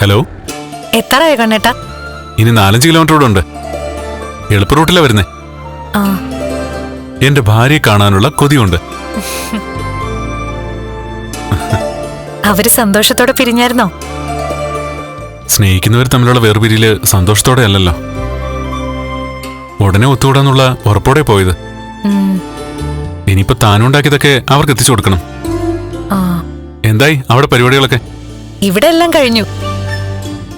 Hello, എത്രയായി കണ്ണേട്ടാ? ഇനി 4-5 kilometre കൂടെ ഉണ്ട്. എളുപ്പ റൂട്ടിലാ വരുന്നേ. എന്റെ ഭാര്യയെ കാണാനുള്ള കൊതിയുണ്ട്. അവര് സന്തോഷത്തോടെ പിരിഞ്ഞായിരുന്നോ? സ്നേഹിക്കുന്നവർ തമ്മിലുള്ള വേർപിരിയില് സന്തോഷത്തോടെ അല്ലല്ലോ. ഉടനെ ഒത്തുകൂടാന്നുള്ള ഉറപ്പോടെ പോയത്. ഇനിയിപ്പോ താനുണ്ടാക്കിയതൊക്കെ അവർക്ക് എത്തിച്ചു കൊടുക്കണം. എന്തായി അവിടെ പരിപാടികളൊക്കെ? ഇവിടെ എല്ലാം കഴിഞ്ഞു.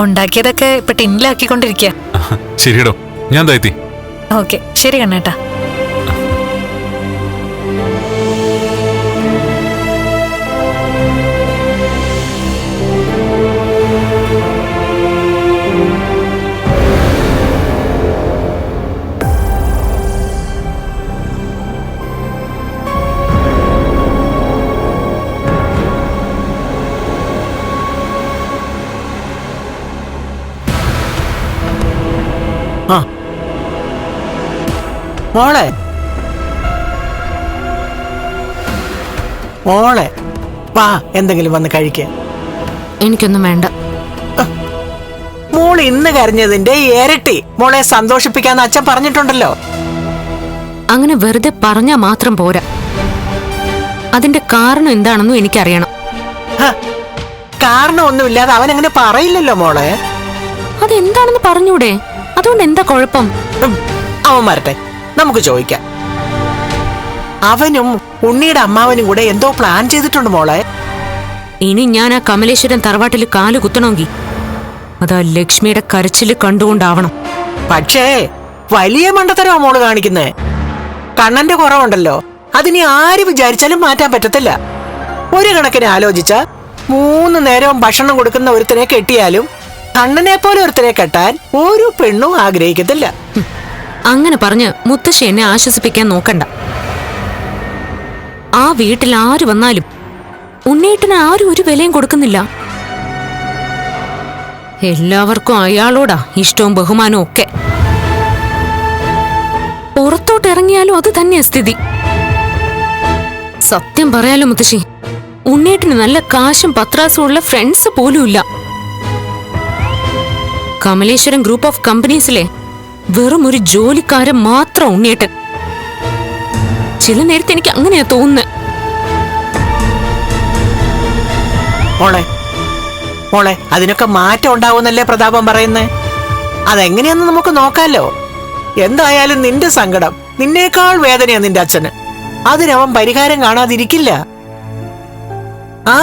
ഉണ്ടാക്കിയതൊക്കെ ഇപ്പൊ ടിന്നിലാക്കിക്കൊണ്ടിരിക്കുക. ശരിയടോ, ഞാൻ താഴ്ത്തി. ഓക്കെ, ശരി കണ്ണേട്ടാ. മോളെ മോളെ വാ, എന്തെങ്കിലും വന്ന് കഴിക്ക. എനിക്കൊന്നും വേണ്ട. മോൾ ഇന്ന് കരഞ്ഞതിന്റെ ഇരട്ടി മോളെ സന്തോഷിപ്പിക്കാന്ന് അച്ഛൻ പറഞ്ഞിട്ടുണ്ടല്ലോ. അങ്ങനെ വെറുതെ പറഞ്ഞാ മാത്രം പോരാ, അതിന്റെ കാരണം എന്താണെന്നും എനിക്കറിയണം. കാരണം ഒന്നുമില്ലാതെ അവൻ അങ്ങനെ പറയില്ലല്ലോ മോളെ. അതെന്താണെന്ന് പറഞ്ഞൂടെ? അതുകൊണ്ട് എന്താ കുഴപ്പം? അവൻ വരട്ടെ, നമുക്ക് ചോദിക്കാം. അവനും ഉണ്ണിയുടെ അമ്മാവനും കൂടെ എന്തോ പ്ലാൻ ചെയ്തിട്ടുണ്ട് മോളെ. ഇനി ഞാൻ ആ കമലേശ്വരൻ തറവാട്ടിൽ കാല് കുത്തണമെങ്കിൽ അതാ ലക്ഷ്മിയുടെ കരച്ചില് കണ്ടുകൊണ്ടാവണം. പക്ഷേ വലിയ മണ്ടത്തരവാ മോള് കാണിക്കുന്നേ. കണ്ണന്റെ കുറവുണ്ടല്ലോ, അതിനി ആര് വിചാരിച്ചാലും മാറ്റാൻ പറ്റത്തില്ല. ഒരു കണക്കിന് ആലോചിച്ച 3 നേരവും ഭക്ഷണം കൊടുക്കുന്ന ഒരുത്തനെ കെട്ടിയാലും കണ്ണനെ പോലെ ഒരുത്തനെ കെട്ടാൻ ഒരു പെണ്ണും ആഗ്രഹിക്കത്തില്ല. അങ്ങനെ പറഞ്ഞ് മുത്തശ്ശി എന്നെ ആശ്വസിപ്പിക്കാൻ നോക്കണ്ട. ആ വീട്ടിൽ ആര് വന്നാലും ഉണ്ണേട്ടന് ആരും ഒരു വിലയും കൊടുക്കുന്നില്ല. എല്ലാവർക്കും അയാളോടാ ഇഷ്ടവും ബഹുമാനവും ഒക്കെ. പുറത്തോട്ട് ഇറങ്ങിയാലും അത് തന്നെയാ സ്ഥിതി. സത്യം പറയാലോ മുത്തശ്ശി, ഉണ്ണേട്ടന് നല്ല കാശും പത്രാസും ഉള്ള ഫ്രണ്ട്സ് പോലും ഇല്ല. കമലേശ്വരൻ ഗ്രൂപ്പ് ഓഫ് കമ്പനീസിലെ വെറും ഒരു ജോലിക്കാരൻ മാത്രം ഉണ്ണേട്ടൻ. ചില നേരത്തെ എനിക്ക് അങ്ങനെയാ തോന്നുന്നത്. മോളെ അതിനൊക്കെ മാറ്റം ഉണ്ടാവുന്നല്ലേ പ്രതാപം പറയുന്നേ. അതെങ്ങനെയാന്ന് നമുക്ക് നോക്കാലോ. എന്തായാലും നിന്റെ സങ്കടം നിന്നേക്കാൾ വേദനയാ നിന്റെ അച്ഛന്. അതിനവൻ പരിഹാരം കാണാതിരിക്കില്ല. ആ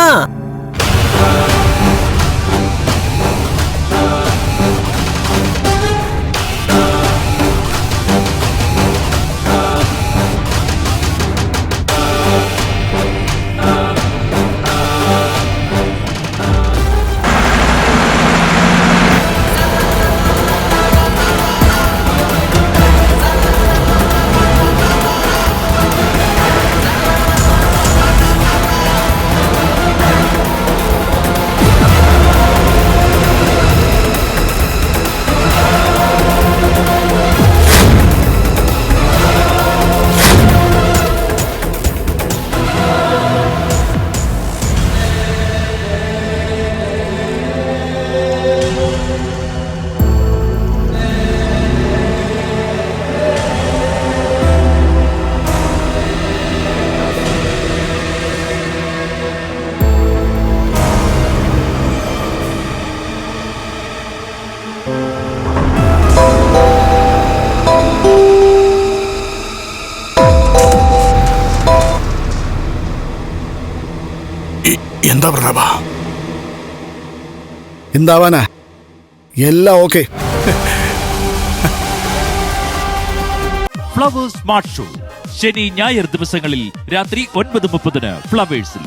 എന്താ പ്രതാപ? എന്താവാനാ? എല്ലാം ഓക്കെ. ഫ്ലവേഴ്സ് സ്മാർട്ട് ഷോ ശനി ഞായർ ദിവസങ്ങളിൽ രാത്രി 9:30 ഫ്ലവേഴ്സിൽ.